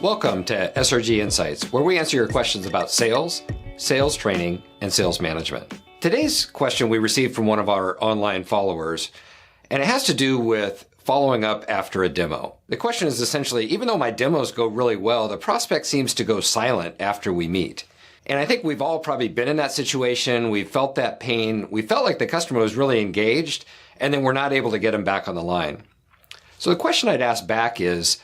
Welcome to SRG Insights, where we answer your questions about sales, sales training, and sales management. Today's question we received from one of our online followers, and it has to do with following up after a demo. The question is essentially, even though my demos go really well, the prospect seems to go silent after we meet. And I think we've all probably been in that situation. We've felt that pain. We felt like the customer was really engaged, and then we're not able to get them back on the line. So the question I'd ask back is,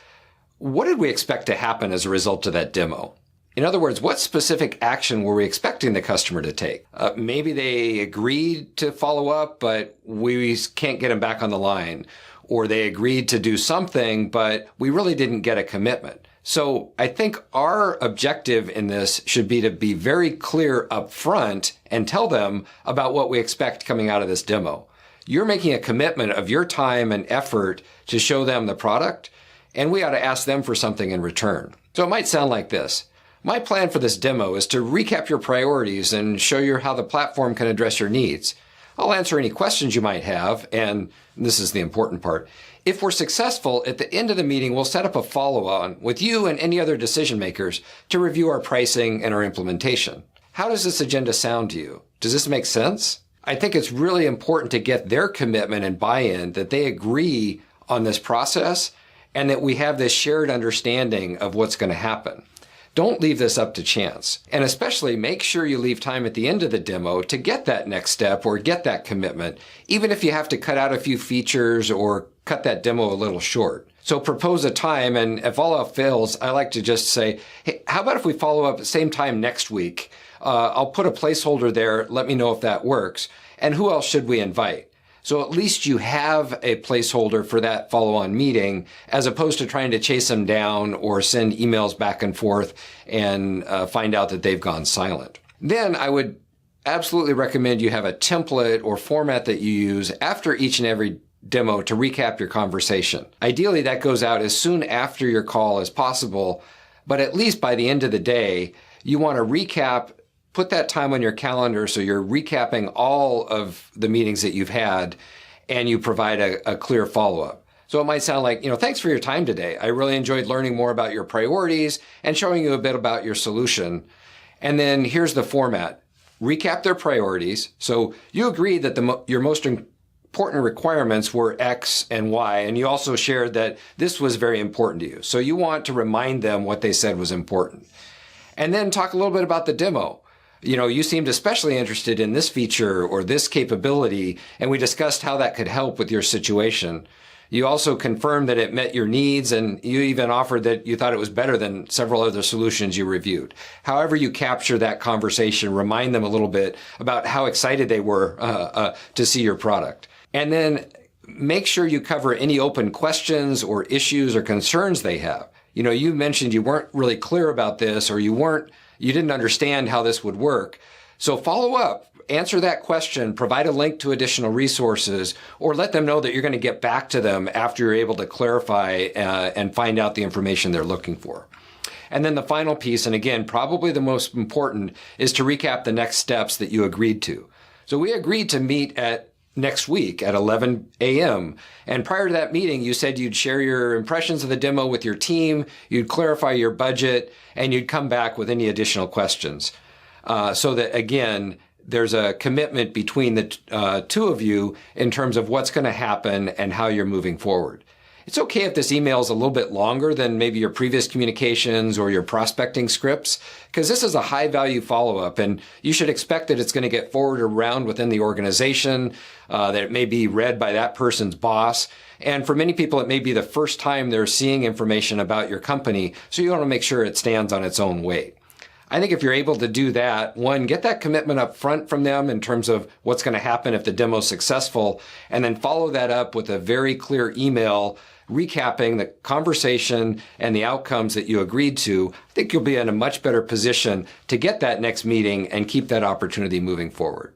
what did we expect to happen as a result of that demo? In other words, what specific action were we expecting the customer to take? Maybe they agreed to follow up, but we can't get them back on the line. Or they agreed to do something, but we really didn't get a commitment. So I think our objective in this should be to be very clear up front and tell them about what we expect coming out of this demo. You're making a commitment of your time and effort to show them the product, and we ought to ask them for something in return. So it might sound like this. My plan for this demo is to recap your priorities and show you how the platform can address your needs. I'll answer any questions you might have, and this is the important part. If we're successful, at the end of the meeting, we'll set up a follow-on with you and any other decision makers to review our pricing and our implementation. How does this agenda sound to you? Does this make sense? I think it's really important to get their commitment and buy-in that they agree on this process and that we have this shared understanding of what's going to happen. Don't leave this up to chance. And especially make sure you leave time at the end of the demo to get that next step or get that commitment, even if you have to cut out a few features or cut that demo a little short. So propose a time, and if all else fails, I like to just say, hey, how about if we follow up at the same time next week? I'll put a placeholder there. Let me know if that works. And who else should we invite? So at least you have a placeholder for that follow-on meeting, as opposed to trying to chase them down or send emails back and forth and find out that they've gone silent. Then I would absolutely recommend you have a template or format that you use after each and every demo to recap your conversation. Ideally, that goes out as soon after your call as possible, but at least by the end of the day, you want to recap. Put that time on your calendar so you're recapping all of the meetings that you've had, and you provide a clear follow-up. So it might sound like, thanks for your time today. I really enjoyed learning more about your priorities and showing you a bit about your solution. And then here's the format. Recap their priorities. So you agreed that your most important requirements were X and Y, and you also shared that this was very important to you. So you want to remind them what they said was important. And then talk a little bit about the demo. You seemed especially interested in this feature or this capability, and we discussed how that could help with your situation. You also confirmed that it met your needs, and you even offered that you thought it was better than several other solutions you reviewed. However you capture that conversation, remind them a little bit about how excited they were to see your product. And then make sure you cover any open questions or issues or concerns they have. You mentioned you weren't really clear about this, or you didn't understand how this would work. So follow up, answer that question, provide a link to additional resources, or let them know that you're going to get back to them after you're able to clarify and find out the information they're looking for. And then the final piece, and again, probably the most important, is to recap the next steps that you agreed to. So we agreed to meet next week at 11 a.m. And prior to that meeting, you said you'd share your impressions of the demo with your team, you'd clarify your budget, and you'd come back with any additional questions. So that, again, there's a commitment between the two of you in terms of what's going to happen and how you're moving forward. It's okay if this email is a little bit longer than maybe your previous communications or your prospecting scripts, because this is a high-value follow-up, and you should expect that it's going to get forwarded around within the organization, that it may be read by that person's boss. And for many people, it may be the first time they're seeing information about your company, so you want to make sure it stands on its own weight. I think if you're able to do that, one, get that commitment up front from them in terms of what's going to happen if the demo's successful, and then follow that up with a very clear email recapping the conversation and the outcomes that you agreed to. I think you'll be in a much better position to get that next meeting and keep that opportunity moving forward.